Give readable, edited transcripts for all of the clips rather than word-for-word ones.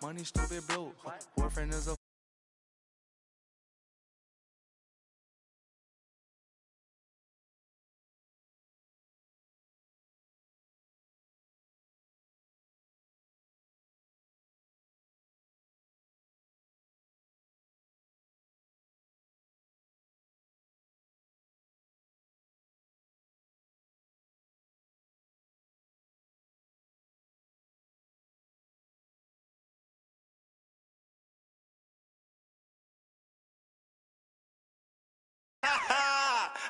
Money stupid blue. Boyfriend is a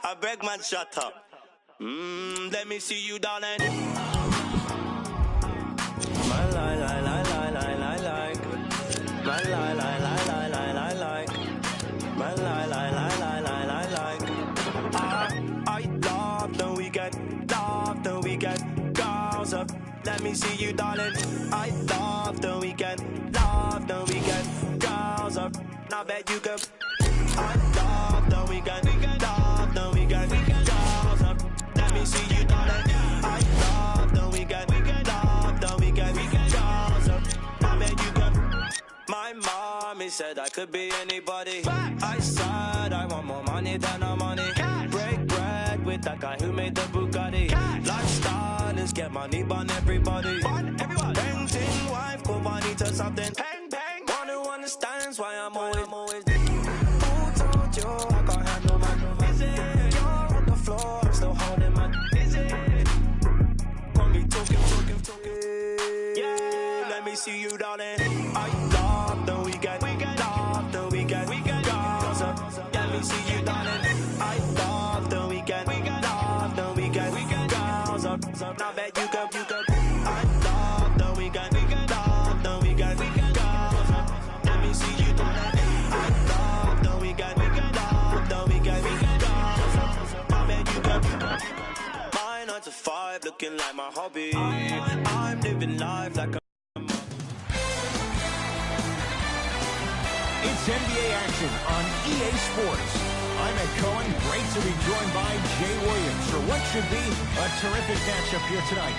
I beg man, shut up. Let me see you, darling. My lie, lie, lie, lie, lie, lie, like. My lie, lie, lie, lie, lie, lie, like. My lie, lie, lie, lie, lie, lie, like. I love the weekend, girls up. Let me see you, darling. I love the weekend, girls up. Now bet you can. I love the weekend, girls up. Let me see you, darling. I love the weekend, girls up. Now bet you can. My mommy said I could be anybody. I said I want more money than no money. Break bread with that guy who made the Bugatti. Lifestyle is get money, burn everybody. Painting wife, go money to something. Bang, bang. One who understands why I'm always. Who told you I can't handle my? Is it? You're on the floor, I'm still holding my. Is it? Want me talking. Yeah, let me see you, darling. I love the weekend, girls up. Let me see you, darling. I love the weekend, girls up. Now bet you can. I love the weekend, girls up. Let me see you, darling. I love the weekend, girls up. Now bet you can. My 9 to 5 looking like my hobby. I'm living life like a. It's NBA action on EA Sports. I'm Ed Cohen. Great to be joined by Jay Williams for what should be a terrific matchup here tonight.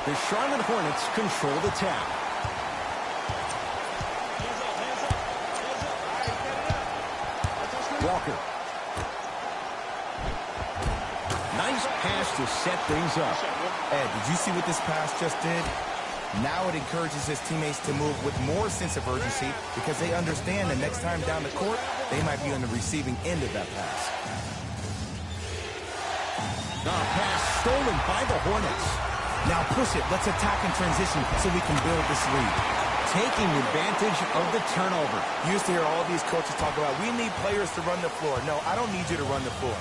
The Charlotte Hornets control the tap. Walker. Nice pass to set things up. Ed, did you see what this pass just did? Now it encourages his teammates to move with more sense of urgency because they understand that next time down the court, they might be on the receiving end of that pass. Pass stolen by the Hornets. Now push it. Let's attack in transition so we can build this lead. Taking advantage of the turnover. You used to hear all these coaches talk about, we need players to run the floor. No, I don't need you to run the floor.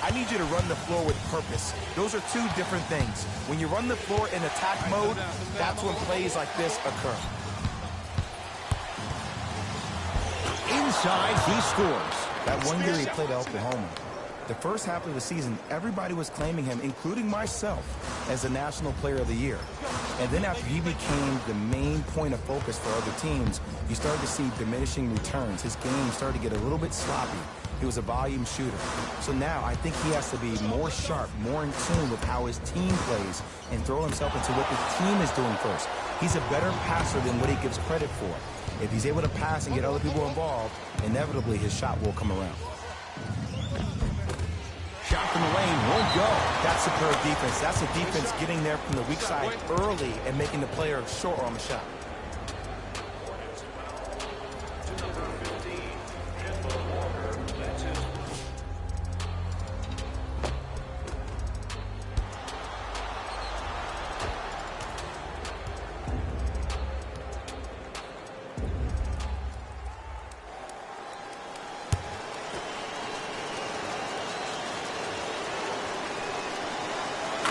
I need you to run the floor with purpose. Those are two different things. When you run the floor in attack mode, that's when plays like this occur. Inside, he scores. That one year he played at Oklahoma. The first half of the season, everybody was claiming him, including myself, as the National Player of the Year. And then after he became the main point of focus for other teams, you started to see diminishing returns. His game started to get a little bit sloppy. He was a volume shooter. So now I think he has to be more sharp, more in tune with how his team plays and throw himself into what the team is doing first. He's a better passer than what he gives credit for. If he's able to pass and get other people involved, inevitably his shot will come around. Shot from the lane won't go. That's superb defense. That's a defense getting there from the weak side early and making the player short on the shot.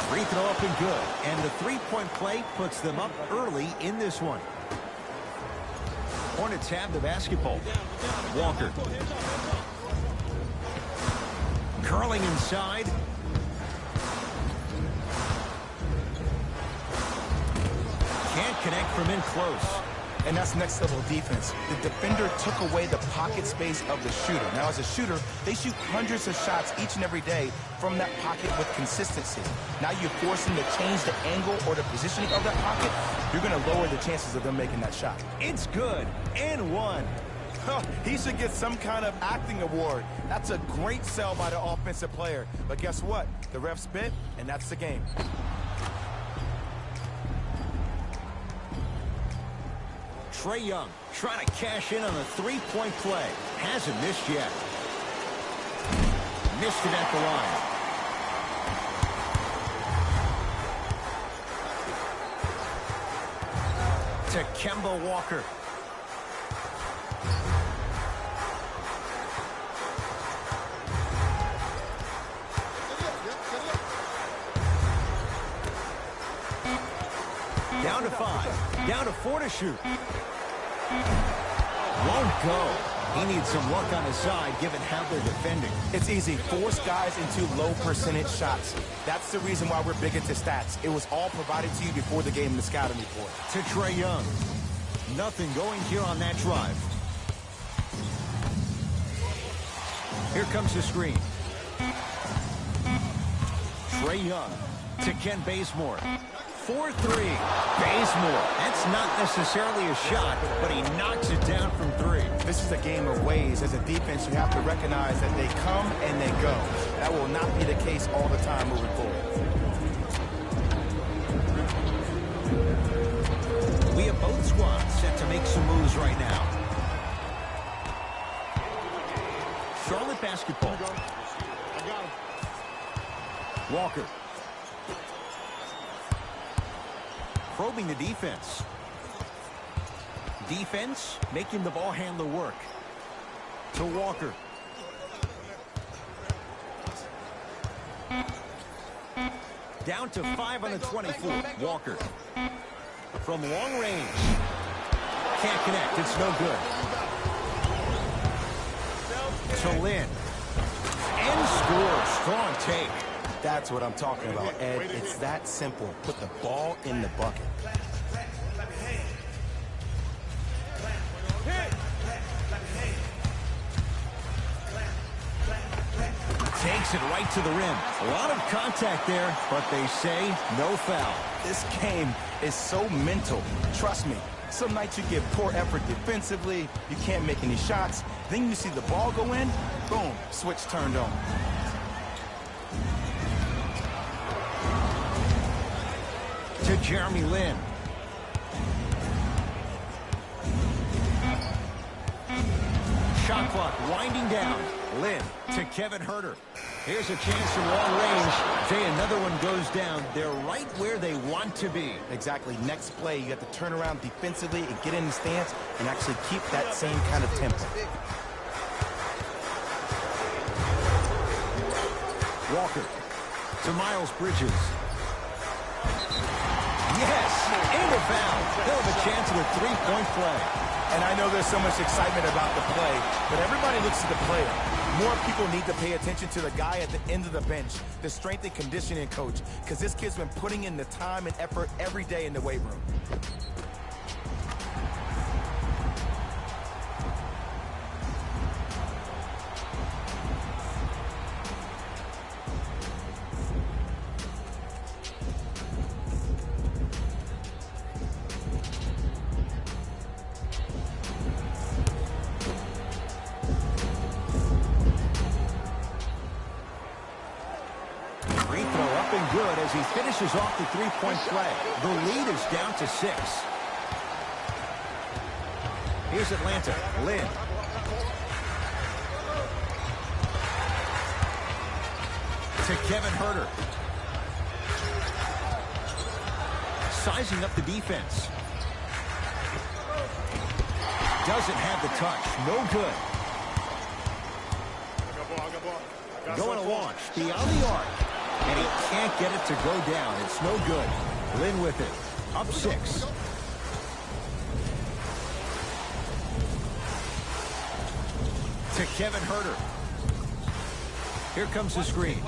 Free throw up and good. And the three-point play puts them up early in this one. Hornets have the basketball. Walker. Curling inside. Can't connect from in close. And that's next level defense. The defender took away the pocket space of the shooter. Now, as a shooter, they shoot hundreds of shots each and every day from that pocket with consistency. Now you force them to change the angle or the positioning of that pocket, you're going to lower the chances of them making that shot. It's good. And one. He should get some kind of acting award. That's a great sell by the offensive player. But guess what? The ref spit, and that's the game. Trae Young trying to cash in on a three-point play. Hasn't missed yet. Missed it at the line. To Kemba Walker. Down to 5. Down to 4 to shoot. Won't go. He needs some luck on his side given how they're defending. It's easy. Force guys into low percentage shots. That's the reason why we're big into stats. It was all provided to you before the game in the scouting report. To Trae Young. Nothing going here on that drive. Here comes the screen. Trae Young to Ken Bazemore. 4-3. Bazemore. That's not necessarily a shot, but he knocks it down from 3. This is a game of ways. As a defense, you have to recognize that they come and they go. That will not be the case all the time moving forward. We have both squads set to make some moves right now. Charlotte basketball. I got him. Walker. Probing the defense. Defense making the ball handler work. To Walker. Down to 5 on the 24. Walker. From long range. Can't connect. It's no good. To Lynn. And scores. Strong take. That's what I'm talking about, Ed. It's that simple. Put the ball in the bucket. Takes it right to the rim. A lot of contact there, but they say no foul. This game is so mental. Trust me. Some nights you give poor effort defensively. You can't make any shots. Then you see the ball go in. Boom. Switch turned on. To Jeremy Lin. Shot clock winding down. Lin to Kevin Huerter. Here's a chance from long range. Jay, another one goes down. They're right where they want to be. Exactly. Next play, you have to turn around defensively and get in the stance and actually keep that same kind of tempo. Walker to Miles Bridges. Yes, and a foul. They'll have a chance at a three-point play. And I know there's so much excitement about the play, but everybody looks to the player. More people need to pay attention to the guy at the end of the bench, the strength and conditioning coach, because this kid's been putting in the time and effort every day in the weight room. Good as he finishes off the three-point play. The lead is down to 6. Here's Atlanta. Lynn. To Kevin Huerter. Sizing up the defense. Doesn't have the touch. No good. Going to launch. Beyond the arc. And he can't get it to go down. It's no good. Lynn with it. Up 6. To Kevin Huerter. Here comes the screen.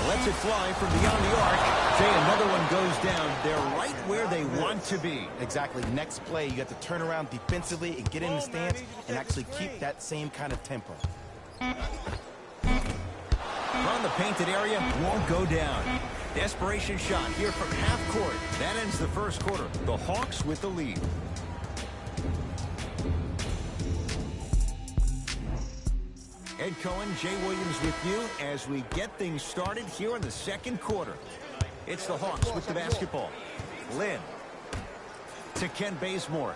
Lets it fly from beyond the arc. Say another one goes down. They're right where they want to be. Exactly. Next play, you have to turn around defensively and get in the stance and actually keep that same kind of tempo. On the painted area, won't go down. Desperation shot here from half court. That ends the first quarter. The Hawks with the lead. Ed Cohen, Jay Williams with you as we get things started here in the second quarter. It's the Hawks with the basketball. Lynn to Ken Bazemore.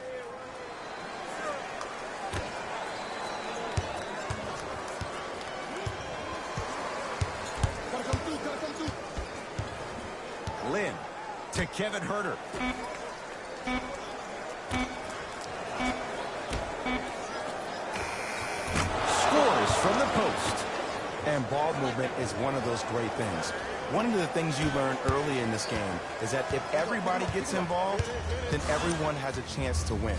Lynn to Kevin Herter. Scores from the post. And ball movement is one of those great things. One of the things you learn early in this game is that if everybody gets involved, then everyone has a chance to win.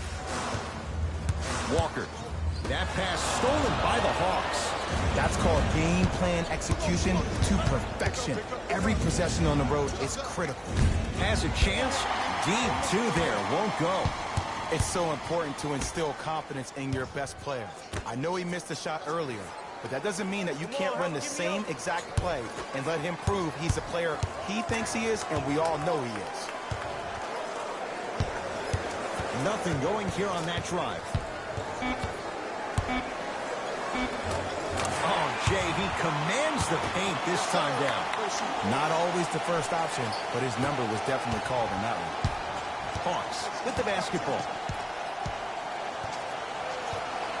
Walker. That pass stolen by the Hawks. That's called game plan execution to perfection. Every possession on the road is critical. Has a chance. Deep two there. Won't go. It's so important to instill confidence in your best player. I know he missed a shot earlier, but that doesn't mean that you can't run the same exact play and let him prove he's a player he thinks he is, and we all know he is. Nothing going here on that drive. Oh, Jay, he commands the paint this time down. Not always the first option, but his number was definitely called on that one. Hawks with the basketball.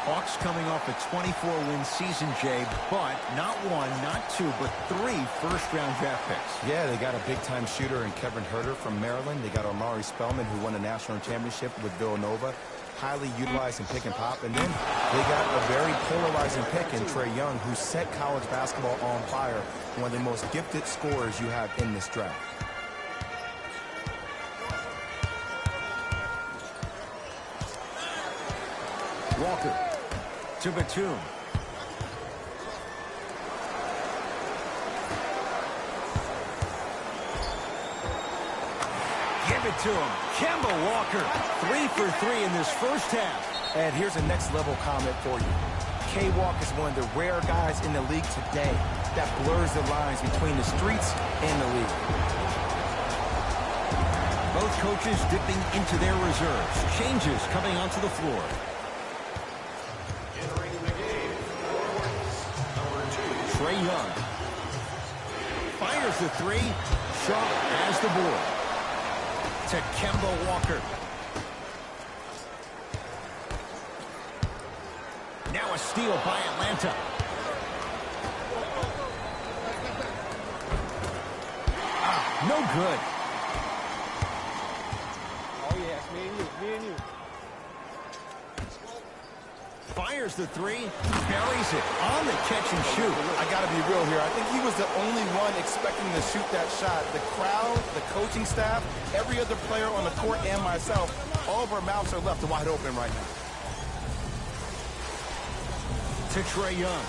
Hawks coming off a 24-win season, Jay, but not one, not two, but 3 first-round draft picks. Yeah, they got a big-time shooter in Kevin Herter from Maryland. They got Omari Spellman, who won a national championship with Villanova, highly utilized in pick and pop. And then they got a very polarizing pick in Trae Young, who set college basketball on fire, one of the most gifted scorers you have in this draft. Walker to Batum. Give it to him. Kemba Walker, 3 for 3 in this first half. And here's a next-level comment for you. K-Walk is one of the rare guys in the league today that blurs the lines between the streets and the league. Both coaches dipping into their reserves. Changes coming onto the floor. Trae Young fires the 3. Shaw has the board. To Kemba Walker. Now a steal by Atlanta. No good. Oh, yeah, it's me and you. Fires the 3, buries it on the catch and shoot. I got to be real here. I think he was the only one expecting to shoot that shot. The crowd, the coaching staff, every other player on the court, and myself, all of our mouths are left wide open right now. To Trae Young.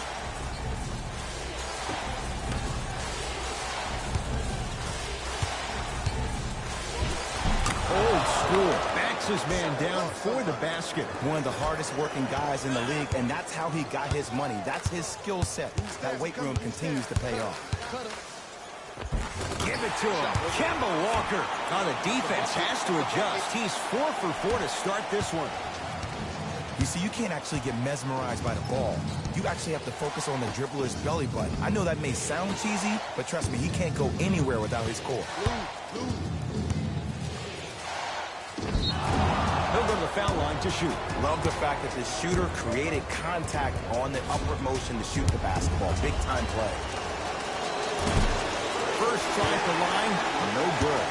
Old school. Backs his man down for the basket. One of the hardest working guys in the league, and that's how he got his money. That's his skill set. That weight room continues to pay off. Give it to him. Kemba Walker. Now the defense has to adjust. He's 4 for 4 to start this one. You see, you can't actually get mesmerized by the ball. You actually have to focus on the dribbler's belly button. I know that may sound cheesy, but trust me, he can't go anywhere without his core. He'll go to the foul line to shoot. Love the fact that the shooter created contact on the upward motion to shoot the basketball. Big time play. First try at the line, no good.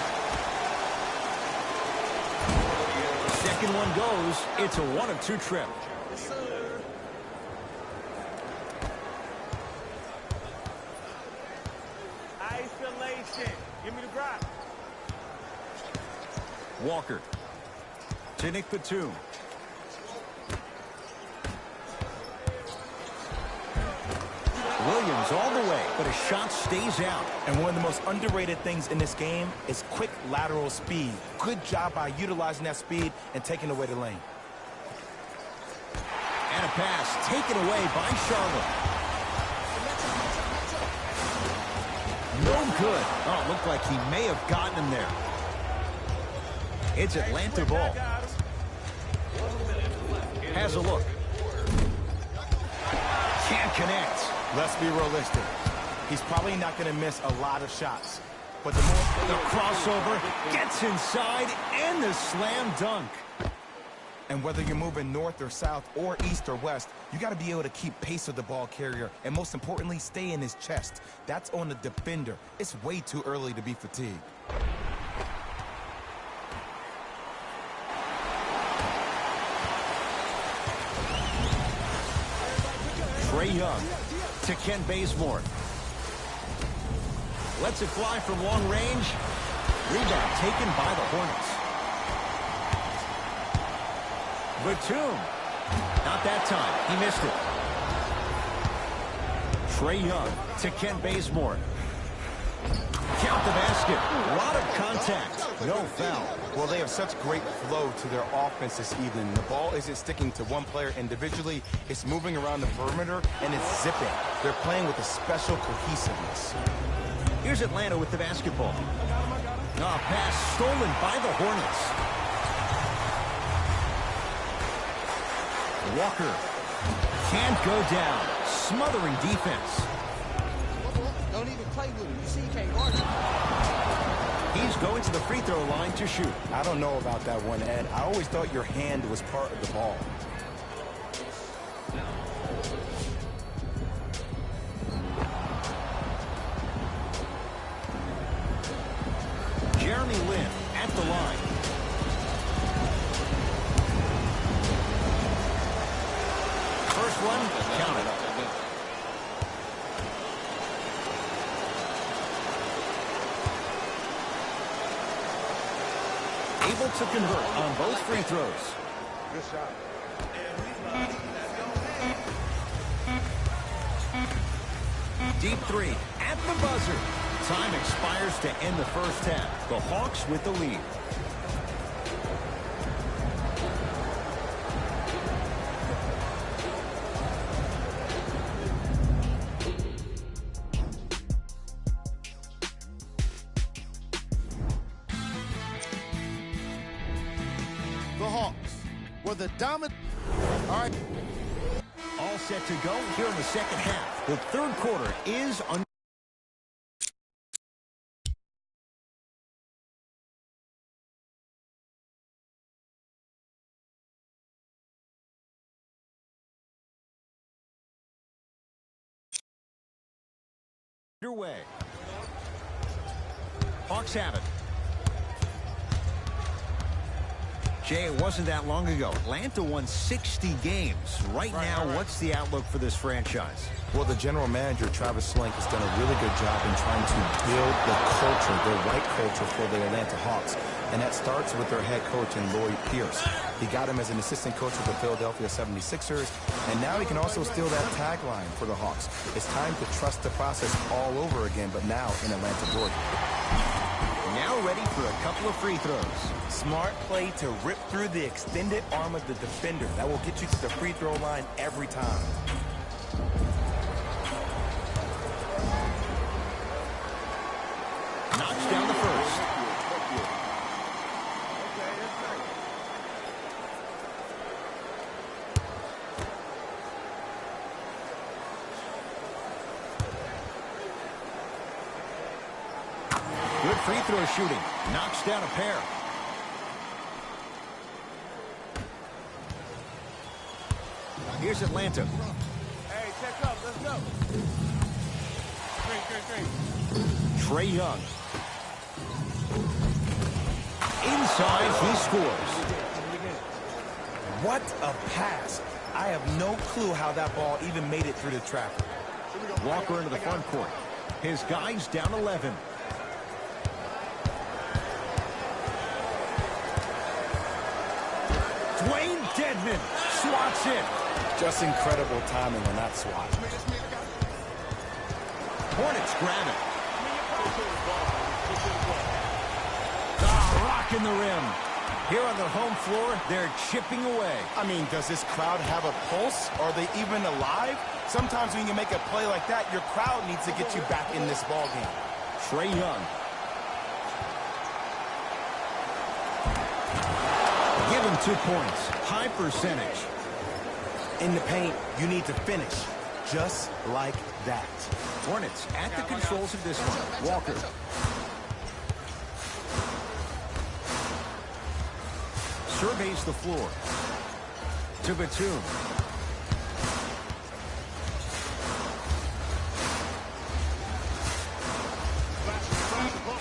Second one goes. It's a 1 of 2 trip. Isolation. Give me the rock. Walker to Nick Batum. Williams comes all the way, but a shot stays out. And one of the most underrated things in this game is quick lateral speed. Good job by utilizing that speed and taking away the lane. And a pass taken away by Charlotte. No good. Oh, it looked like he may have gotten him there. It's Atlanta ball. Has a look. Can't connect. Let's be realistic. He's probably not going to miss a lot of shots. But the crossover gets inside and the slam dunk. And whether you're moving north or south or east or west, you got to be able to keep pace with the ball carrier and most importantly, stay in his chest. That's on the defender. It's way too early to be fatigued. Trae Young to Ken Bazemore. Lets it fly from long range. Rebound taken by the Hornets. Batum. Not that time. He missed it. Trae Young to Ken Bazemore. Count the basket. A lot of contact. No foul. Well, they have such great flow to their offense this evening. The ball isn't sticking to one player individually. It's moving around the perimeter, and it's zipping. They're playing with a special cohesiveness. Here's Atlanta with the basketball. A pass stolen by the Hornets. Walker can't go down. Smothering defense. Don't even play with him. You see, he can't guard him. He's going to the free throw line to shoot. I don't know about that one, Ed. I always thought your hand was part of the ball. Jeremy Lin at the line. First one, count it. Able to convert on both free throws. Good shot. Deep three at the buzzer. Time expires to end the first half. The Hawks with the lead. The Hawks were the dominant. All right. All set to go here in the second half. The third quarter is underway. Hawks have it. Jay, it wasn't that long ago. Atlanta won 60 games. Right now, what's the outlook for this franchise? Well, the general manager, Travis Slank, has done a really good job in trying to build the culture, the right culture for the Atlanta Hawks. And that starts with their head coach, Lloyd Pierce. He got him as an assistant coach with the Philadelphia 76ers, and now he can also steal that tagline for the Hawks. It's time to trust the process all over again, but now in Atlanta, Georgia. Now ready for a couple of free throws. Smart play to rip through the extended arm of the defender. That will get you to the free throw line every time. Knocks down the first. Good free throw shooting. Knocks down a pair. Here's Atlanta. Hey, check up. Let's go. Great. Trae Young. Inside, he scores. What a pass. I have no clue how that ball even made it through the traffic. Walker into the front court. His guys down 11. Dwayne Dedmon swats it. Just incredible timing on that swat. Hornets grab it. Rocking the rim. Here on their home floor, they're chipping away. I mean, does this crowd have a pulse? Are they even alive? Sometimes when you make a play like that, your crowd needs to get you back in this ball game. Trae Young. Give him 2 points. High percentage. In the paint, you need to finish just like that. Hornets at the controls of this one. Walker. Surveys the floor. To Batum.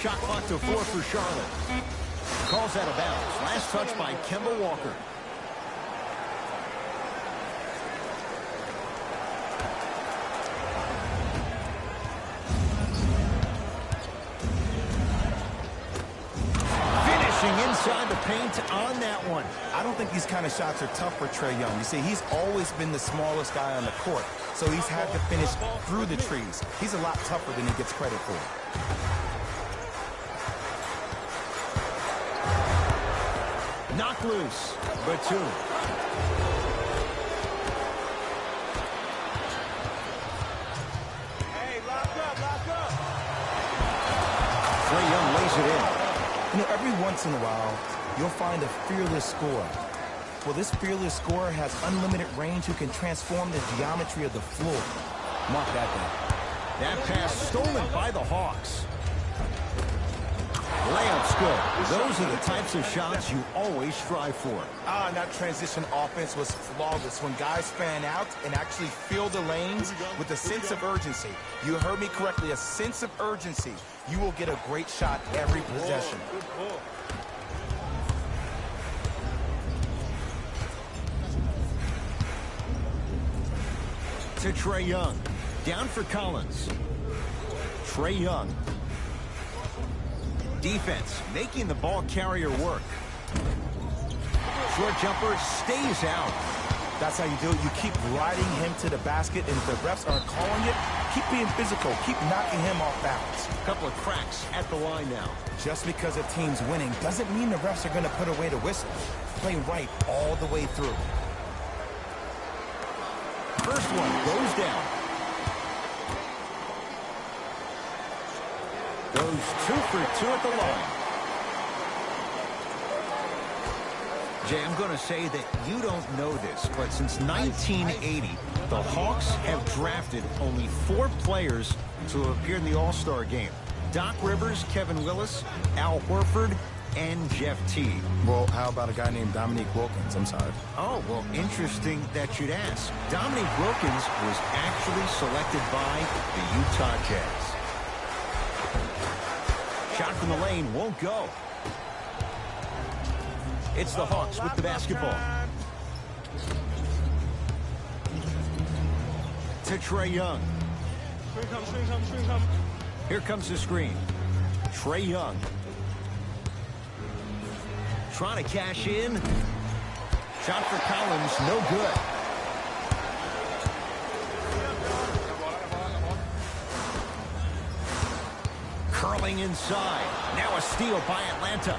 Shot clock to 4 for Charlotte. Calls out of bounds. Last touch by Kemba Walker. Inside the paint on that one. I don't think these kind of shots are tough for Trae Young. You see, he's always been the smallest guy on the court, so he's had to finish through the trees. He's a lot tougher than he gets credit for. Knocked loose. Batum. Hey, lock up. Trae Young lays it in. You know, every once in a while, you'll find a fearless scorer. Well, this fearless scorer has unlimited range who can transform the geometry of the floor. Mark that down. That pass stolen by the Hawks. Layup's good. Those are the types of shots you always strive for. And that transition offense was flawless. When guys fan out and actually fill the lanes with a sense of urgency. You heard me correctly, a sense of urgency. You will get a great shot every possession. To Trae Young. Down for Collins. Trae Young. Defense making the ball carrier work. Short jumper stays out. That's how you do it. You keep riding him to the basket, and if the refs aren't calling it, keep being physical. Keep knocking him off balance. A couple of cracks at the line now. Just because a team's winning doesn't mean the refs are going to put away the whistle. Play right all the way through. First one goes down. Goes 2 for 2 at the line. Jay, I'm going to say that you don't know this, but since 1980, the Hawks have drafted only 4 players to appear in the All-Star game. Doc Rivers, Kevin Willis, Al Horford, and Jeff Teague. Well, how about a guy named Dominique Wilkins? I'm sorry. Oh, well, interesting that you'd ask. Dominique Wilkins was actually selected by the Utah Jazz. Shot from the lane won't go. It's the Hawks with the basketball. To Trae Young. Here comes the screen. Trae Young. Trying to cash in. Shot for Collins, no good. Curling inside. Now a steal by Atlanta.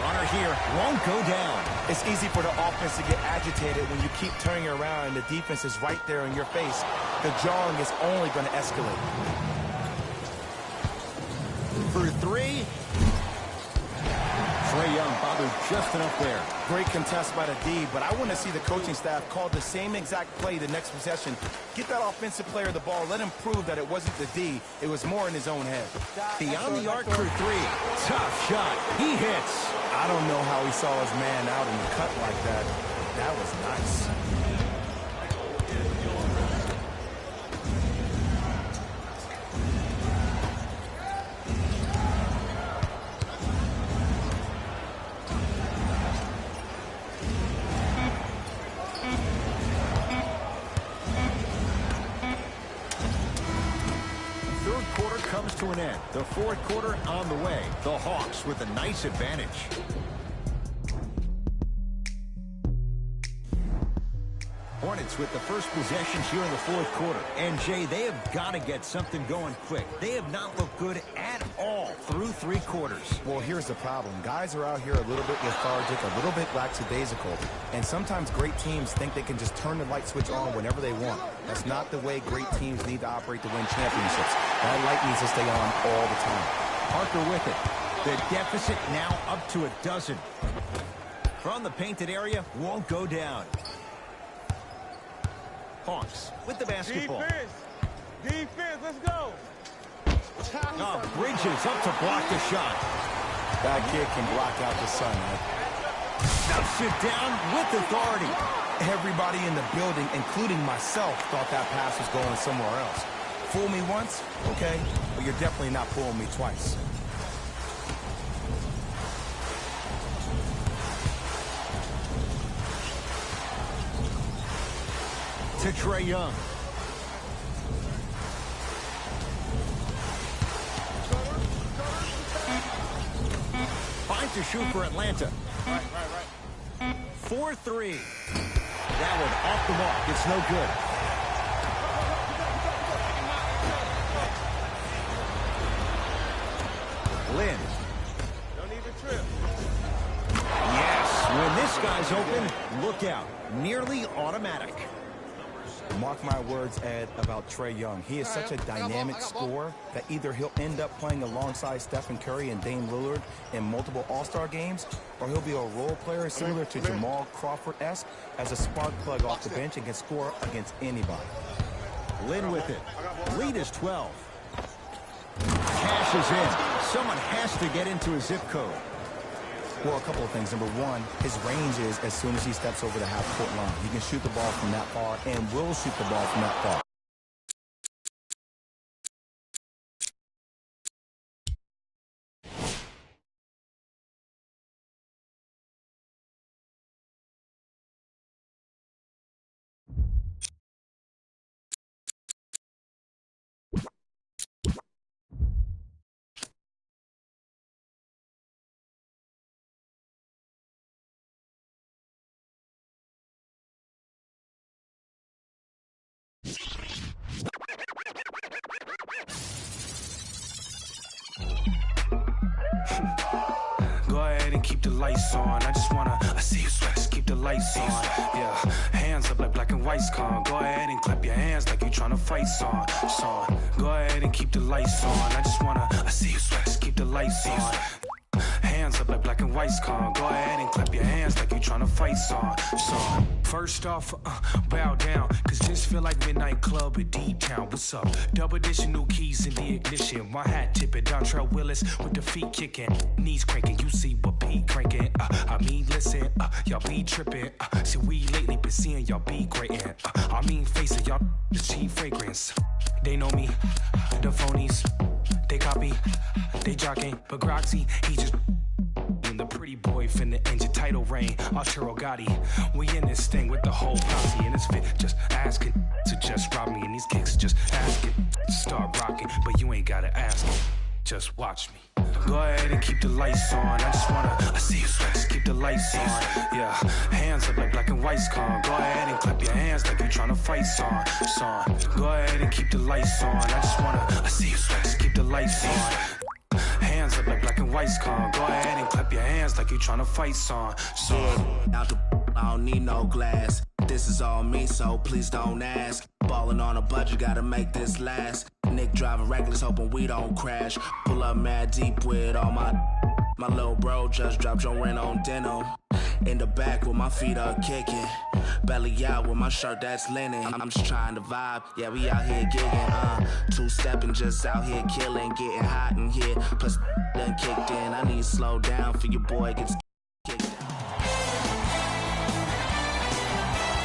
Runner here won't go down. It's easy for the offense to get agitated when you keep turning around and the defense is right there in your face. The jawing is only going to escalate. For 3. Trae Young bothered just enough there. Great contest by the D, but I want to see the coaching staff call the same exact play the next possession. Get that offensive player the ball. Let him prove that it wasn't the D. It was more in his own head. Beyond the arc for 3. Tough shot. He hits. I don't know how he saw his man out in the cut like that. That was nice. Comes to an end. The fourth quarter on the way. The Hawks with a nice advantage. Hornets with the first possession here in the fourth quarter. And, Jay, they have got to get something going quick. They have not looked good at all through three quarters. Well, here's the problem. Guys are out here a little bit lethargic, a little bit lackadaisical. And sometimes great teams think they can just turn the light switch on whenever they want. That's not the way great teams need to operate to win championships. That light needs to stay on all the time. Parker with it. The deficit now up to 12. From the painted area, won't go down. Hawks with the basketball. Defense, let's go. Bridges up to block the shot. That kid can block out the sun, man. Stuffs it down with authority. Everybody in the building, including myself, thought that pass was going somewhere else. Fool me once? Okay. But you're definitely not fooling me twice. To Trae Young. Finds to shoot for Atlanta. Right. 4-3. That one off the mark. It's no good. Lynn. Don't even trip. Yes. When this guy's open, look out. Nearly automatic. Mark my words, Ed, about Trae Young. He is such a dynamic scorer that either he'll end up playing alongside Stephen Curry and Dame Lillard in multiple All-Star games, or he'll be a role player similar to Jamal Crawford-esque as a spark plug off the bench and can score against anybody. Lynn with it. Lead is 12. Cash is in. Someone has to get into a zip code. Well, a couple of things. Number one, his range is as soon as he steps over the half-court line. He can shoot the ball from that far and will shoot the ball from that far. Go ahead and keep the lights on. I see you sweat, just keep the lights on. Yeah, hands up like black and white's con. Go ahead and clap your hands like you tryna fight song. Go ahead and keep the lights on. I see you sweat, just keep the lights on. Hands up like black and white's con. Go ahead and clap your hands like you tryna fight song. First off, bow down, cause this feel like midnight club at D-Town. What's up? Double edition, new keys in the ignition. My hat tipping, Dontrell Willis with the feet kicking. Knees cranking, you see what Pete cranking. I mean, listen, y'all be tripping. See, we lately been seeing y'all be grating. I mean, facing y'all, the cheap fragrance. They know me, the phonies. They copy, they jocking. But Groxy, he just and the pretty boy finna end your title reign. Arturo Gotti, we in this thing with the whole posse in this fit. Just asking to just rob me, and these kicks just asking to start rocking. But you ain't gotta ask it, just watch me. Go ahead and keep the lights on. I see you sweat, just keep the lights on. Yeah, hands up like black and white's con. Go ahead and clap your hands like you tryna fight song. Go ahead and keep the lights on. I see you sweat, just keep the lights on. Hands up like black and white's con. Go ahead and clap your hands like you tryna fight song. Out the I don't need no glass. This is all me, so please don't ask. Ballin' on a budget, gotta make this last. Nick driving reckless, hoping we don't crash. Pull up mad deep with all my little bro just dropped your rent on denim. In the back with my feet up kicking. Belly out with my shirt that's linen. I'm just trying to vibe, yeah, we out here gigging. Two-stepping, just out here killing. Getting hot in here, plus done kicked in. I need to slow down for your boy gets kicked down.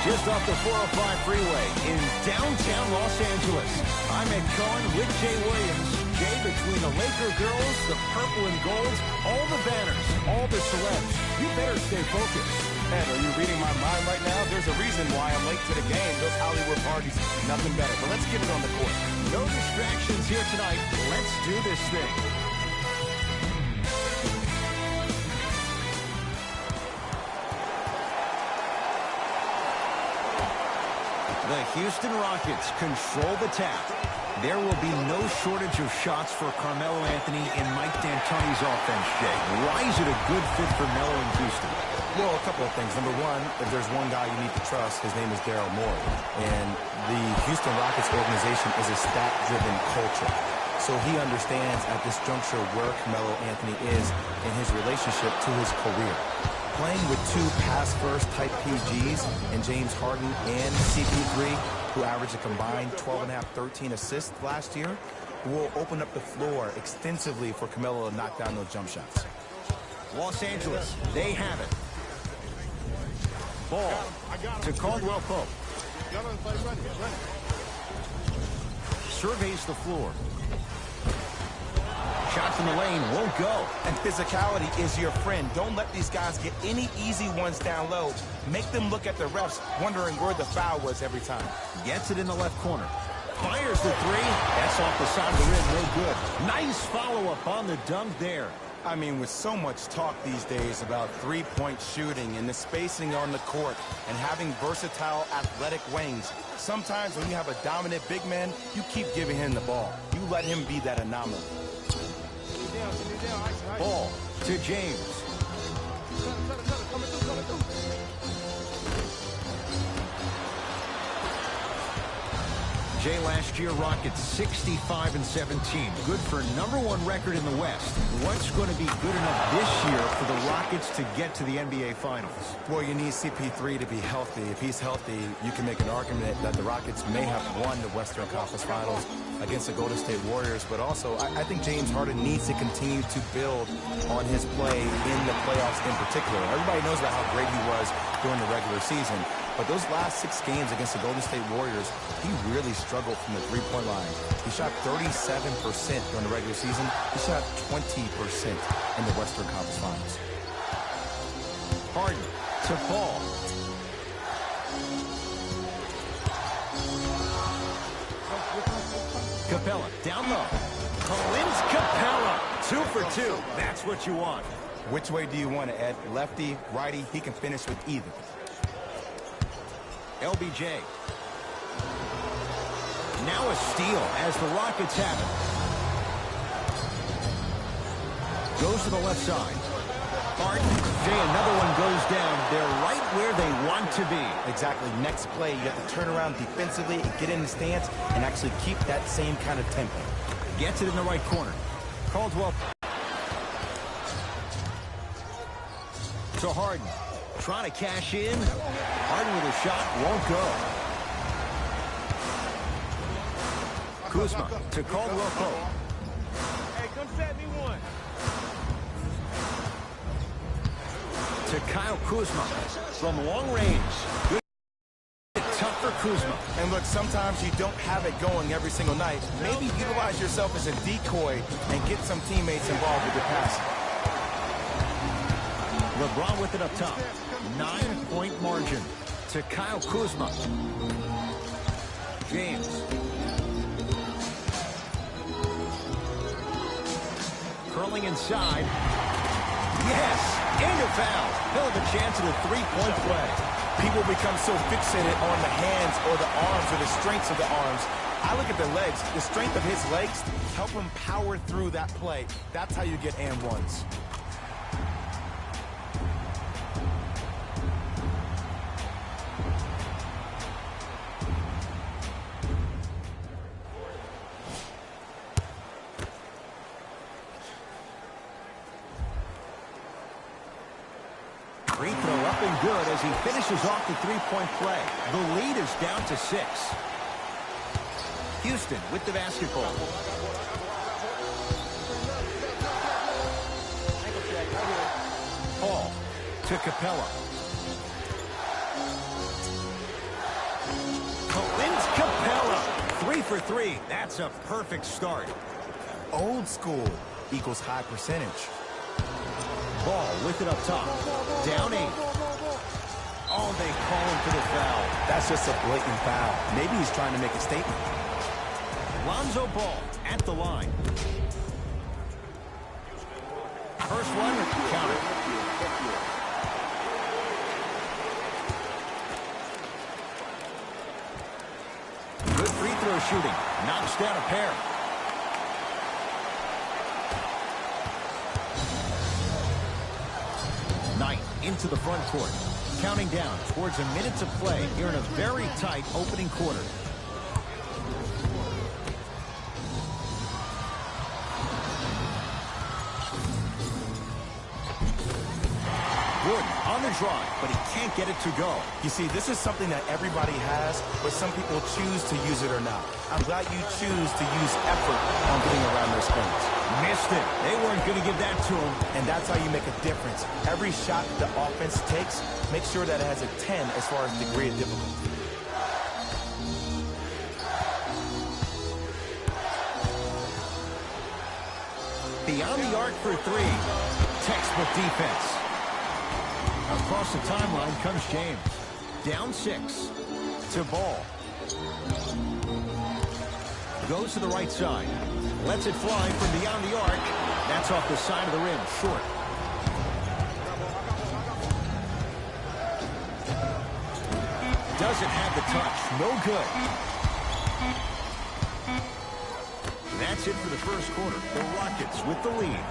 Just off the 405 freeway in downtown Los Angeles. I'm Ed Cohen with Jay Williams. Jay, between the Laker girls, the purple and gold, all the banners, all the celebs, you better stay focused. Ed, are you reading my mind right now? There's a reason why I'm late to the game. Those Hollywood parties, nothing better. But let's get it on the court. No distractions here tonight. Let's do this thing. The Houston Rockets control the tap. There will be no shortage of shots for Carmelo Anthony and Mike D'Antoni's offense, Jay. Why is it a good fit for Melo in Houston? Well, a couple of things. Number one, if there's one guy you need to trust, his name is Daryl Morey. And the Houston Rockets organization is a stat-driven culture. So he understands at this juncture where Carmelo Anthony is in his relationship to his career. Playing with two pass-first type PGs and James Harden and CP3, who averaged a combined 12.5, 13 assists last year, will open up the floor extensively for Carmelo to knock down those jump shots. Los Angeles, they have it. Ball to Caldwell Pope. Surveys the floor. Shots in the lane won't go. And physicality is your friend. Don't let these guys get any easy ones down low. Make them look at the refs, wondering where the foul was every time. Gets it in the left corner. Fires the three. That's off the side of the rim. No good. Nice follow-up on the dunk there. I mean, with so much talk these days about three-point shooting and the spacing on the court and having versatile athletic wings, sometimes when you have a dominant big man, you keep giving him the ball. You let him be that anomaly. Ball to James. Jay, last year, Rockets 65-17. Good for #1 record in the West. What's going to be good enough this year for the Rockets to get to the NBA Finals? Well, you need CP3 to be healthy. If he's healthy, you can make an argument that the Rockets may have won the Western Conference Finals against the Golden State Warriors. But also, I think James Harden needs to continue to build on his play in the playoffs in particular. Everybody knows about how great he was during the regular season. But those last 6 games against the Golden State Warriors, he really struggled from the three-point line. He shot 37% during the regular season. He shot 20% in the Western Conference Finals. Harden to Paul. Capella down low. Collins Capella. 2 for 2. That's what you want. Which way do you want it, Ed? Lefty, righty? He can finish with either. LBJ. Now a steal as the Rockets have it. Goes to the left side. Harden. Jay, another one goes down. They're right where they want to be. Exactly. Next play, you have to turn around defensively and get in the stance and actually keep that same kind of tempo. Gets it in the right corner. Caldwell. To Harden. Trying to cash in. Harden with a shot. Won't go. Kuzma to Caldwell Pope. Hey, come set me one. To Kyle Kuzma. From long range. Good. Tough for Kuzma. And look, sometimes you don't have it going every single night. Maybe utilize yourself as a decoy and get some teammates involved with your passing. LeBron with it up top. 9-point margin to Kyle Kuzma. James. Curling inside. Yes! And a foul. He'll have a chance at a three-point play. People become so fixated on the hands or the arms or the strengths of the arms. I look at the legs. The strength of his legs help him power through that play. That's how you get and ones. Free throw up and good as he finishes off the three-point play. The lead is down to 6. Houston with the basketball. Paul to Capella. Collins Capella. 3 for 3. That's a perfect start. Old school equals high percentage. Ball with it up top. Down 8. Oh, they call him for the foul. That's just a blatant foul. Maybe he's trying to make a statement. Lonzo Ball at the line. First one, count it. floor shooting. Knocks down a pair. Knight into the front court. Counting down towards a minute to play here in a very tight opening quarter. Wood on the drive, but he can't get it to go. You see, this is something that everybody has, but some people choose to use it or not. I'm glad you choose to use effort on getting around their screens. Missed it. They weren't going to give that to him. And that's how you make a difference. Every shot the offense takes, make sure that it has a 10 as far as degree of difficulty. Beyond the arc for three. Textbook defense. Across the timeline comes James. Down 6 to Ball. Goes to the right side. Lets it fly from beyond the arc. That's off the side of the rim. Short. Doesn't have the touch. No good. That's it for the first quarter. The Rockets with the lead.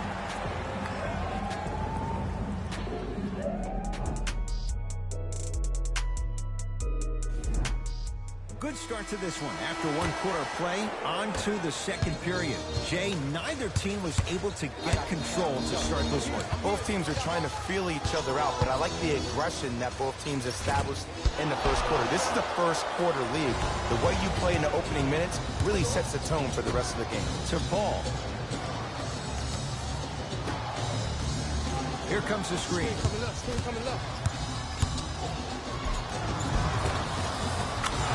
Good start to this one. After one quarter play, on to the second period. Jay, neither team was able to get control to start this one. Both teams are trying to feel each other out, but I like the aggression that both teams established in the first quarter. This is the first quarter league. The way you play in the opening minutes really sets the tone for the rest of the game. To Paul. Here comes the screen. Screen coming up.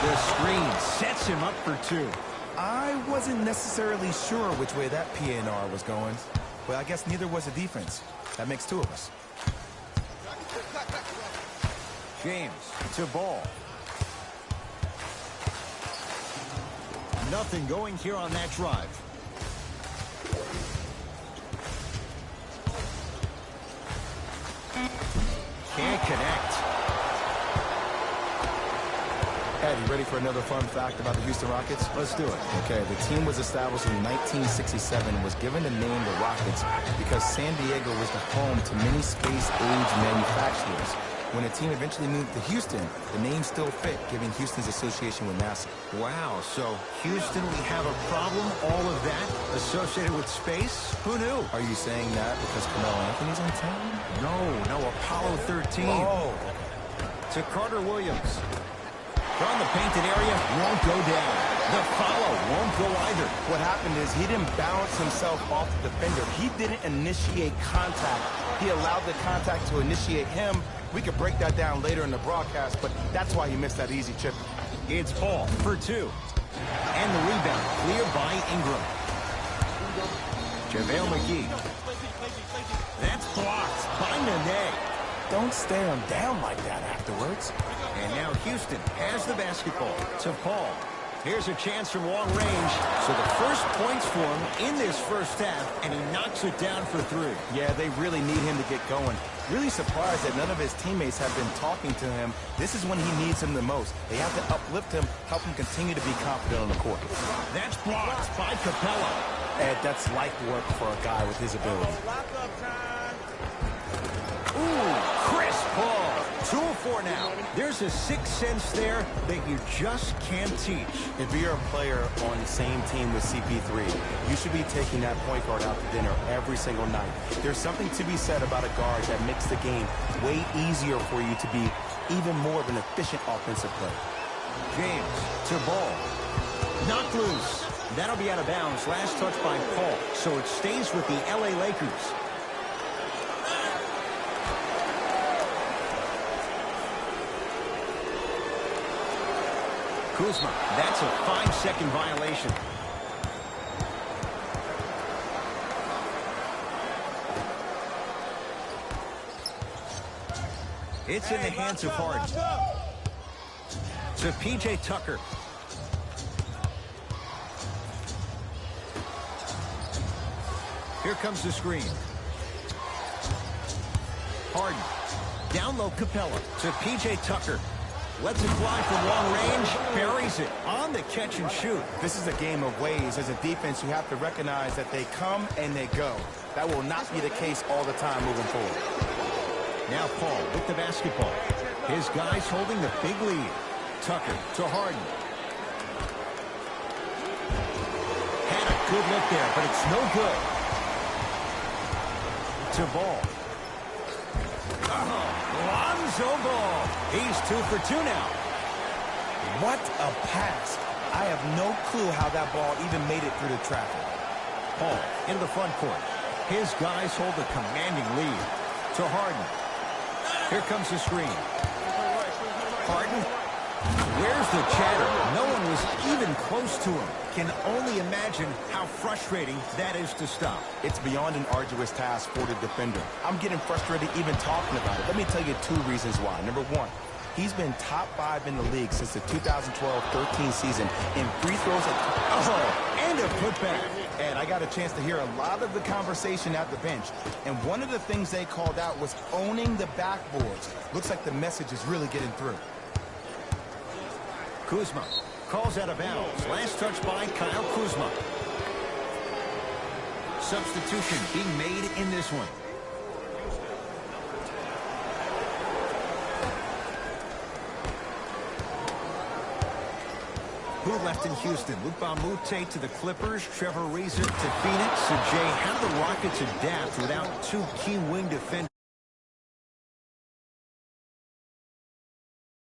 The screen sets him up for two. I wasn't necessarily sure which way that PNR was going, but I guess neither was the defense. That makes two of us. James to Ball. Nothing going here on that drive. Can't connect. Ed, you ready for another fun fact about the Houston Rockets? Let's do it. Okay, the team was established in 1967 and was given the name the Rockets because San Diego was the home to many space-age manufacturers. When the team eventually moved to Houston, the name still fit, giving Houston's association with NASA. Wow, so Houston, we have a problem? All of that associated with space? Who knew? Are you saying that because Carmelo Anthony's on town? No, Apollo 13. Oh. To Carter Williams. From the painted area, won't go down. The follow won't go either. What happened is he didn't bounce himself off the defender. He didn't initiate contact. He allowed the contact to initiate him. We could break that down later in the broadcast, but that's why he missed that easy chip. It's Paul for two. And the rebound clear by Ingram. JaVale McGee. That's blocked by Nene. Don't stare him down like that afterwards. And now Houston has the basketball to Paul. Here's a chance from long range. So the first points for him in this first half, and he knocks it down for three. Yeah, they really need him to get going. Really surprised that none of his teammates have been talking to him. This is when he needs him the most. They have to uplift him, help him continue to be confident on the court. That's blocked by Capella. Ed, that's life work for a guy with his ability. Ooh, Chris Paul. 2 of 4 now. There's a sixth sense there that you just can't teach. If you're a player on the same team with CP3, you should be taking that point guard out to dinner every single night. There's something to be said about a guard that makes the game way easier for you to be even more of an efficient offensive player. James to Ball. Knocked loose. That'll be out of bounds. Last touch by Paul. So it stays with the LA Lakers. Kuzma, that's a 5-second violation. It's in the hands of Harden. To P.J. Tucker. Here comes the screen. Harden. Down low, Capella. To P.J. Tucker. Lets it fly from long range. Buries it on the catch and shoot. This is a game of waves. As a defense, you have to recognize that they come and they go. That will not be the case all the time moving forward. Now Paul with the basketball. His guys holding the big lead. Tucker to Harden. Had a good look there, but it's no good. To Ball. Lonzo Ball. He's 2 for 2 now. What a pass. I have no clue how that ball even made it through the traffic. Paul in the front court. His guys hold a commanding lead. To Harden. Here comes the screen. Harden. Where's the chatter? No one was even close to him. Can only imagine how frustrating that is to stop. It's beyond an arduous task for the defender. I'm getting frustrated even talking about it. Let me tell you 2 reasons why. Number 1, he's been top 5 in the league since the 2012-13 season in free throws. And a putback. And I got a chance to hear a lot of the conversation at the bench. And one of the things they called out was owning the backboards. Looks like the message is really getting through. Kuzma calls out of bounds. Last touch by Kyle Kuzma. Substitution being made in this one. Who left in Houston? Luka Mute to the Clippers. Trevor Ariza to Phoenix. So Jay, how do the Rockets adapt without 2 key wing defenders?